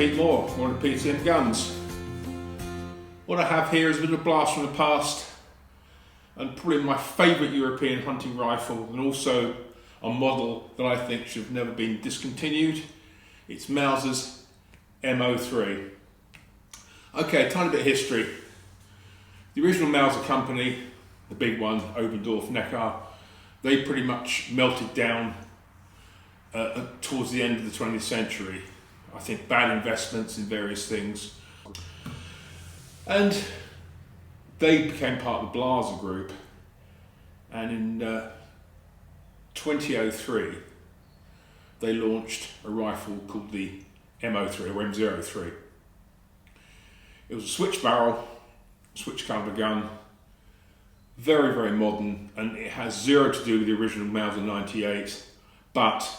Pete Moore, one of PTM Guns. What I have here is a bit of a blast from the past and probably my favourite European hunting rifle, and also a model that I think should have never been discontinued. It's Mauser's M03. Okay, tiny bit of history. The original Mauser company, the big one, Obendorf, Decocker, they pretty much melted down towards the end of the 20th century. I think bad investments in various things. And they became part of the Blaser group. And in 2003, they launched a rifle called the M03 or M03. It was a switch barrel, switch caliber gun, very, very modern, and it has zero to do with the original Mauser 98, but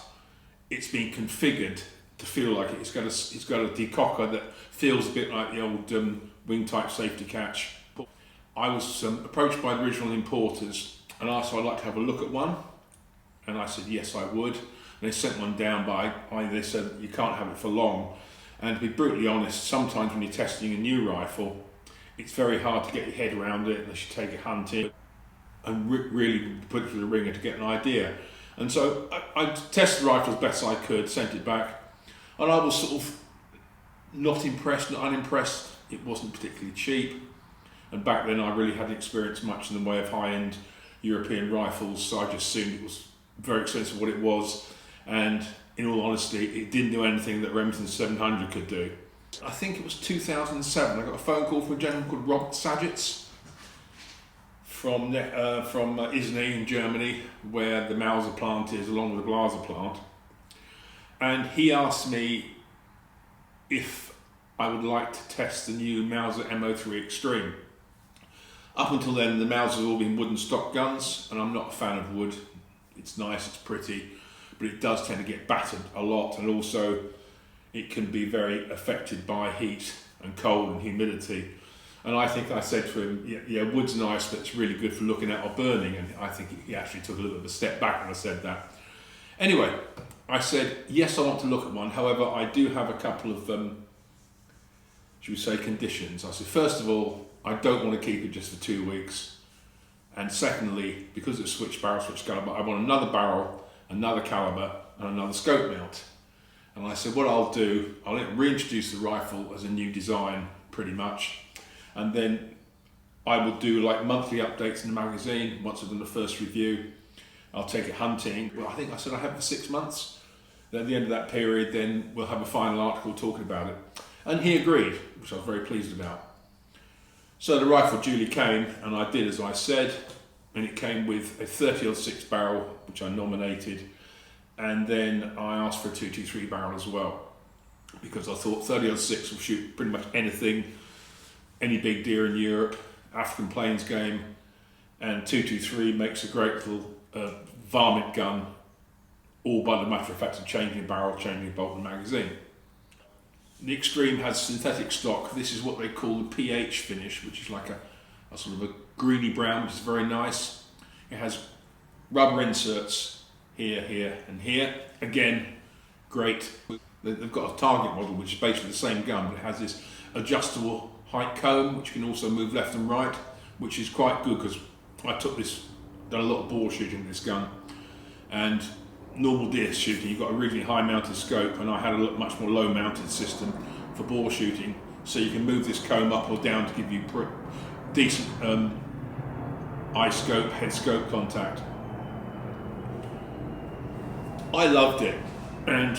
it's been configured to feel like it's got a decocker that feels a bit like the old wing type safety catch. I was approached by the original importers and asked if I'd like to have a look at one, and I said yes I would. And they sent one down, but they said you can't have it for long. And to be brutally honest, sometimes when you're testing a new rifle, it's very hard to get your head around it unless you take it hunting and really put it through the ringer to get an idea. And so I tested the rifle as best I could, sent it back, and I was sort of not impressed, not unimpressed. It wasn't particularly cheap, and back then I really hadn't experienced much in the way of high-end European rifles, so I just assumed it was very expensive what it was, and in all honesty, it didn't do anything that Remington 700 could do. I think it was 2007, I got a phone call from a gentleman called Robert Sajitz from Isny in Germany, where the Mauser plant is, along with the Blaser plant. And he asked me if I would like to test the new Mauser M03 Extreme. Up until then, the Mausers have all been wooden stock guns, and I'm not a fan of wood. It's nice, it's pretty, but it does tend to get battered a lot, and also it can be very affected by heat and cold and humidity. And I think I said to him, yeah, wood's nice, but it's really good for looking at or burning. And I think he actually took a little bit of a step back when I said that. Anyway, I said, yes, I want to look at one. However, I do have a couple of, should we say, conditions. I said, first of all, I don't want to keep it just for 2 weeks. And secondly, because it's switch barrel, switch caliber, I want another barrel, another caliber, and another scope mount. And I said, what I'll do, I'll reintroduce the rifle as a new design, pretty much. And then I will do like monthly updates in the magazine. Once I've done the first review, I'll take it hunting. Well, I think I said I have it for 6 months. Then at the end of that period, then we'll have a final article talking about it. And he agreed, which I was very pleased about. So the rifle duly came, and I did as I said, and it came with a 30-06 barrel, which I nominated, and then I asked for a 223 barrel as well, because I thought 30-06 will shoot pretty much anything, any big deer in Europe, African plains game, and 223 makes a great little varmint gun, all by the matter of fact of changing a barrel, changing a bolt and magazine. The Extreme has synthetic stock. This is what they call the PH finish, which is like a sort of a greeny brown, which is very nice. It has rubber inserts here, here, and here. Again, great. They've got a target model, which is basically the same gun, but it has this adjustable height comb, which can also move left and right, which is quite good because I done a lot of boar shooting with this gun, and normal deer shooting, you've got a really high mounted scope, and I had a much more low mounted system for boar shooting, so you can move this comb up or down to give you decent eye scope, head scope contact. I loved it, and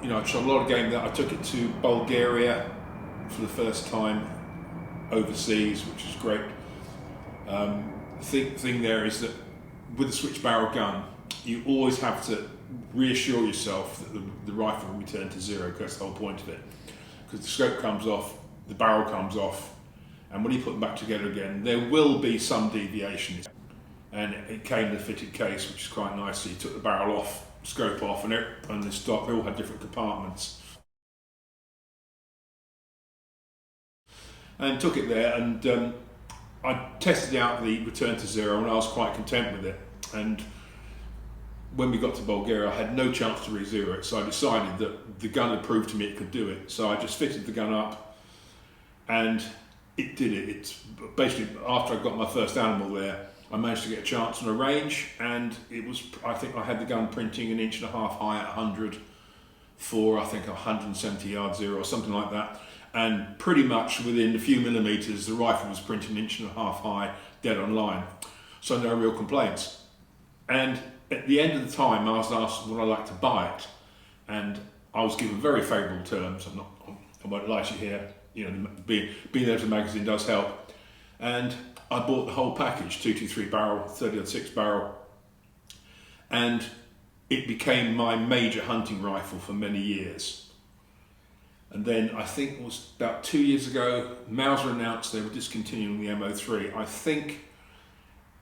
I shot a lot of game there. I took it to Bulgaria for the first time overseas, which is great. The thing there is that with a switch barrel gun, you always have to reassure yourself that the rifle will return to zero, because that's the whole point of it. Because the scope comes off, the barrel comes off, and when you put them back together again, there will be some deviations. And it came in a fitted case, which is quite nice. So you took the barrel off, scope off, and the stock, they all had different compartments. And took it there, and I tested out the return to zero, and I was quite content with it. And when we got to Bulgaria, I had no chance to re-zero it, so I decided that the gun had proved to me it could do it. So I just fitted the gun up, and it did it. It's basically, after I got my first animal there, I managed to get a chance on a range, and it was, I think I had the gun printing 1.5 inches high at 100 for, I think, 170 yard zero or something like that. And pretty much within a few millimeters, the rifle was printing 1.5 inches high, dead on line. So no real complaints. And at the end of the time, I was asked would I like to buy it, and I was given very favourable terms. I won't lie to you here. You know, being there as a magazine does help. And I bought the whole package, 223 barrel, 30-06 barrel, and it became my major hunting rifle for many years. And then I think it was about 2 years ago, Mauser announced they were discontinuing the M03. I think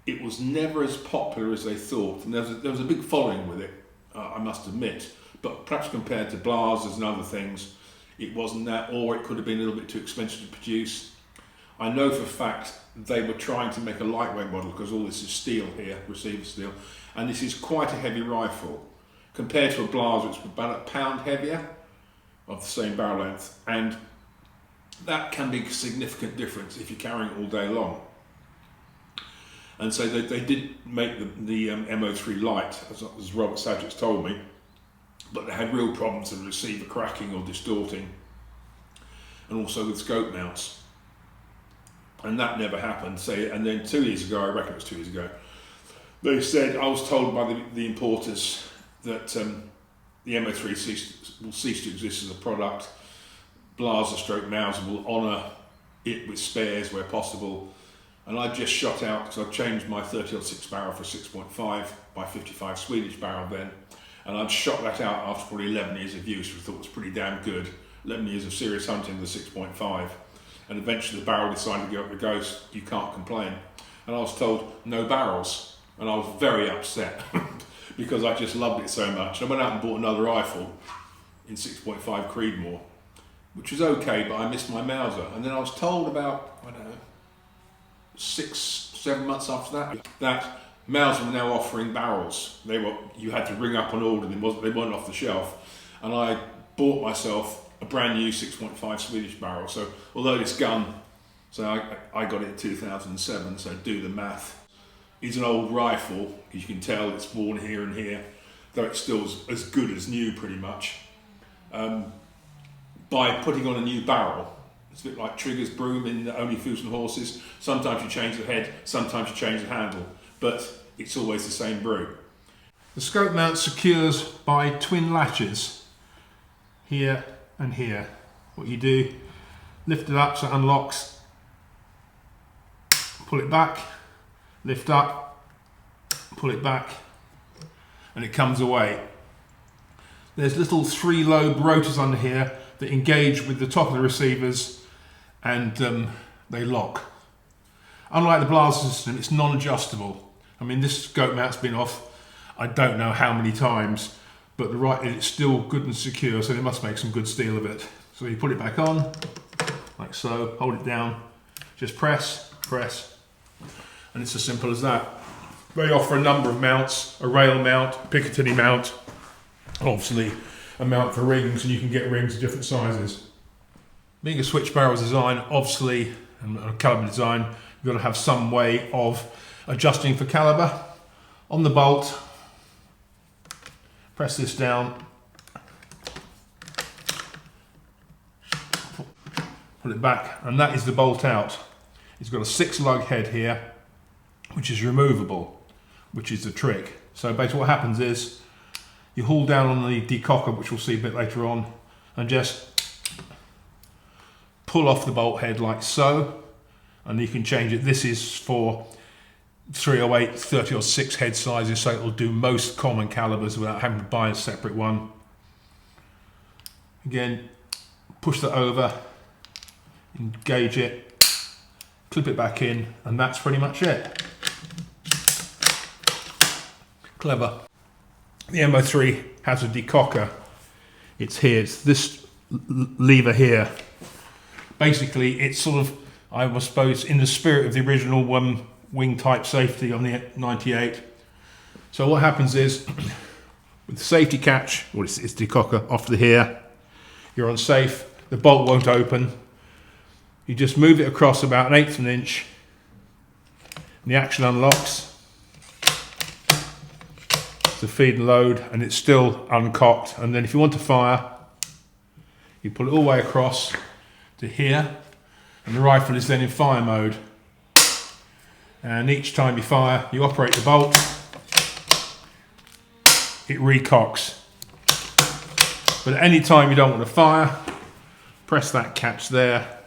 it was never as popular as they thought, and there was a big following with it, I must admit, but perhaps compared to Blasers and other things, it wasn't that, or it could have been a little bit too expensive to produce. I know for a fact they were trying to make a lightweight model, because all this is steel here, receiver steel, and this is quite a heavy rifle. Compared to a Blaser, it's about a pound heavier, of the same barrel length, and that can be a significant difference if you're carrying it all day long. And so they did make the M03 light, as Robert Sadgett's told me, but they had real problems with the receiver cracking or distorting, and also with scope mounts. And that never happened. And then 2 years ago, I reckon it was 2 years ago, they said, I was told by the importers that the M03 will cease to exist as a product. Blaser stroke Mauser will honour it with spares where possible. And I just shot out, because I've changed my 30-06 barrel for 6.5 by 55 Swedish barrel then. And I'd shot that out after probably 11 years of use, which I thought was pretty damn good. 11 years of serious hunting with the 6.5. And eventually the barrel decided to go up the ghost. You can't complain. And I was told no barrels. And I was very upset because I just loved it so much. I went out and bought another rifle in 6.5 Creedmoor, which was okay, but I missed my Mauser. And then I was told about, I don't know, 6-7 months after that Mauser were now offering barrels. You had to ring up on order, they weren't off the shelf. And I bought myself a brand new 6.5 Swedish barrel. So although this gun, so I got it in 2007, so do the math. It's an old rifle, you can tell it's worn here and here, though it's still as good as new pretty much. By putting on a new barrel, it's a bit like Trigger's broom in Only Fools and Horses. Sometimes you change the head, sometimes you change the handle, but it's always the same broom. The scope mount secures by twin latches, here and here. What you do, lift it up so it unlocks, pull it back, lift up, pull it back, and it comes away. There's little 3-lobe rotors under here that engage with the top of the receivers, and they lock. Unlike the Blaser system, it's non-adjustable. I mean, this scope mount's been off I don't know how many times, but it's still good and secure, so they must make some good steel of it. So you put it back on, like so, hold it down, just press, and it's as simple as that. They offer a number of mounts, a rail mount, a Picatinny mount, obviously a mount for rings, and you can get rings of different sizes. Being a switch barrel design, obviously, and a caliber design, you've got to have some way of adjusting for caliber. On the bolt, press this down, put it back, and that is the bolt out. It's got a 6-lug head here, which is removable, which is the trick. So basically what happens is, you haul down on the Decocker, which we'll see a bit later on, and just pull off the bolt head like so, and you can change it. This is for 308, 30-06 head sizes, so it'll do most common calibers without having to buy a separate one. Again, push that over, engage it, clip it back in, and that's pretty much it. Clever. The M03 has a decocker. It's here, it's this lever here. Basically, it's sort of, I suppose, in the spirit of the original wing type safety on the 98. So what happens is, with the safety catch, or it's Decocker off the here, you're on safe, the bolt won't open. You just move it across about 1/8 of an inch, and the action unlocks to feed and load, and it's still uncocked. And then if you want to fire, you pull it all the way across to here, and the rifle is then in fire mode. And each time you fire, you operate the bolt, it recocks. But at any time you don't want to fire, press that catch there,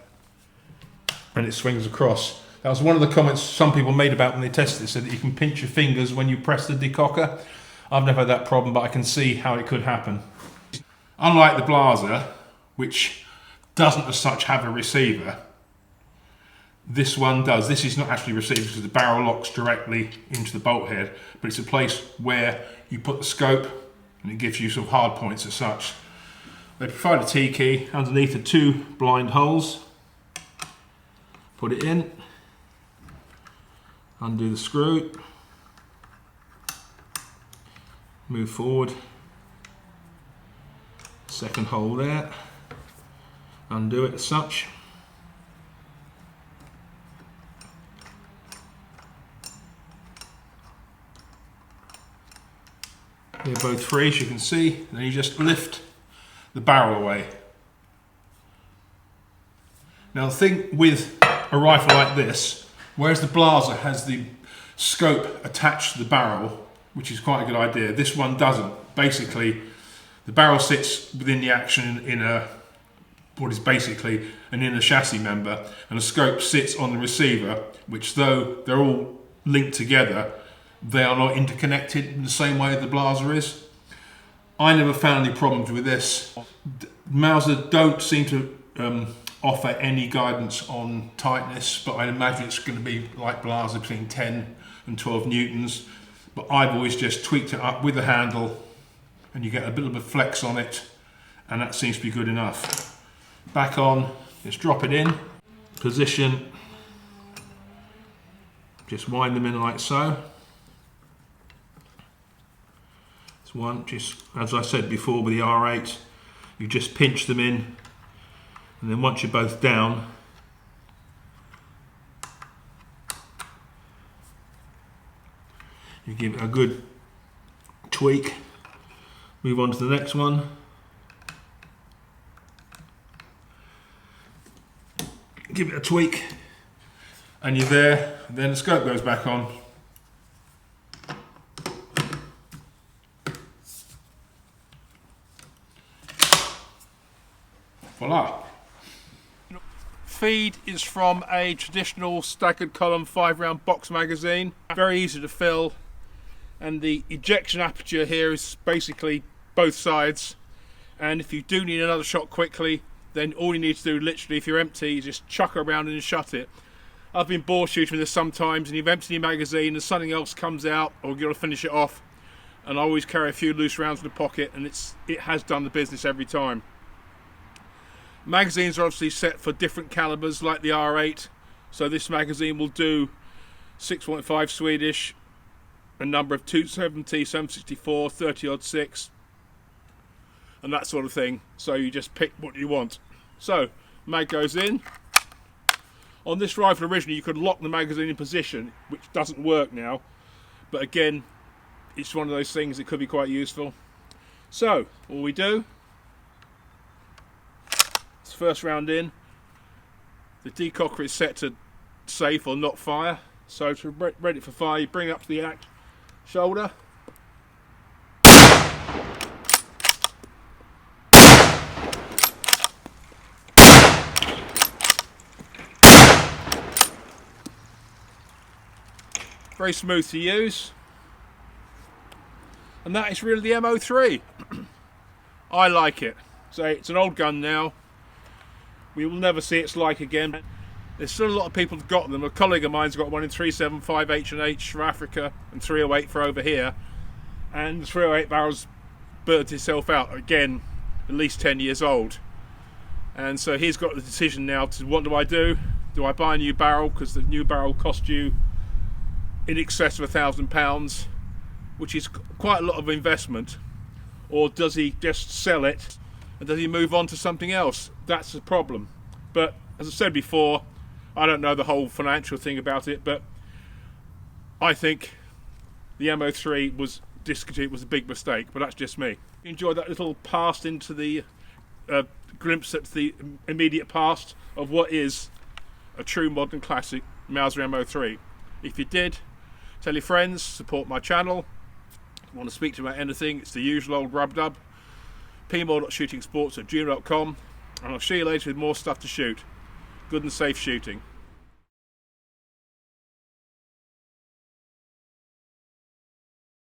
and it swings across. That was one of the comments some people made about when they tested it, said that you can pinch your fingers when you press the Decocker. I've never had that problem, but I can see how it could happen. Unlike the Blaser, which doesn't as such have a receiver, this one does. This is not actually received because the barrel locks directly into the bolt head, but it's a place where you put the scope and it gives you sort of hard points as such. They provide a T-key underneath the 2 blind holes. Put it in, undo the screw, move forward, second hole there, undo it as such. They're both free, as you can see. Then you just lift the barrel away. Now the thing with a rifle like this, whereas the Blaser has the scope attached to the barrel, which is quite a good idea, this one doesn't. Basically, the barrel sits within the action in what is basically an inner chassis member, and the scope sits on the receiver, which, though they're all linked together, they are not interconnected in the same way the Blaser is. I never found any problems with this. Mauser don't seem to offer any guidance on tightness, but I imagine it's going to be like Blaser, between 10 and 12 newtons. But I've always just tweaked it up with the handle, and you get a bit of a flex on it, and that seems to be good enough. Back on, just drop it in, position, just wind them in like so. It's one, just as I said before with the R8, you just pinch them in, and then once you're both down, you give it a good tweak, move on to the next one, give it a tweak, and you're there. And then the scope goes back on. Voila. Feed is from a traditional staggered column 5-round box magazine, very easy to fill, and the ejection aperture here is basically both sides, and if you do need another shot quickly, then all you need to do, literally, if you're empty, is just chuck it around and shut it. I've been boar shooting with this sometimes, and you've emptied your magazine and something else comes out, or you've got to finish it off, and I always carry a few loose rounds in the pocket, and it has done the business every time. Magazines are obviously set for different calibers, like the R8, so this magazine will do 6.5 Swedish, a number of 270, 764, 30-06, and that sort of thing, so you just pick what you want. So, mag goes in. On this rifle originally you could lock the magazine in position, which doesn't work now, but again, it's one of those things that could be quite useful. So, all we do, first round in, the Decocker is set to safe or not fire, so to ready for fire, you bring it up to the shoulder, very smooth to use, and that is really the M03. I like it. So it's an old gun now. We will never see its like again. There's still a lot of people who've got them. A colleague of mine's got one in 375 H&H for Africa and 308 for over here. And the 308 barrel's burnt itself out again, at least 10 years old. And so he's got the decision now to, what do I do? Do I buy a new barrel? Because the new barrel cost you in excess of £1,000. which is quite a lot of investment, or does he just sell it and does he move on to something else? That's the problem. But as I said before, I don't know the whole financial thing about it, but I think the M03 was discontinued was a big mistake, but that's just me. Enjoyed that little pass into the glimpse at the immediate past of what is a true modern classic Mauser M03. If you did, tell your friends, support my channel. If you want to speak to me about anything, it's the usual old rub-dub. pmoore.shootingsports@gmail.com, and I'll see you later with more stuff to shoot. Good and safe shooting.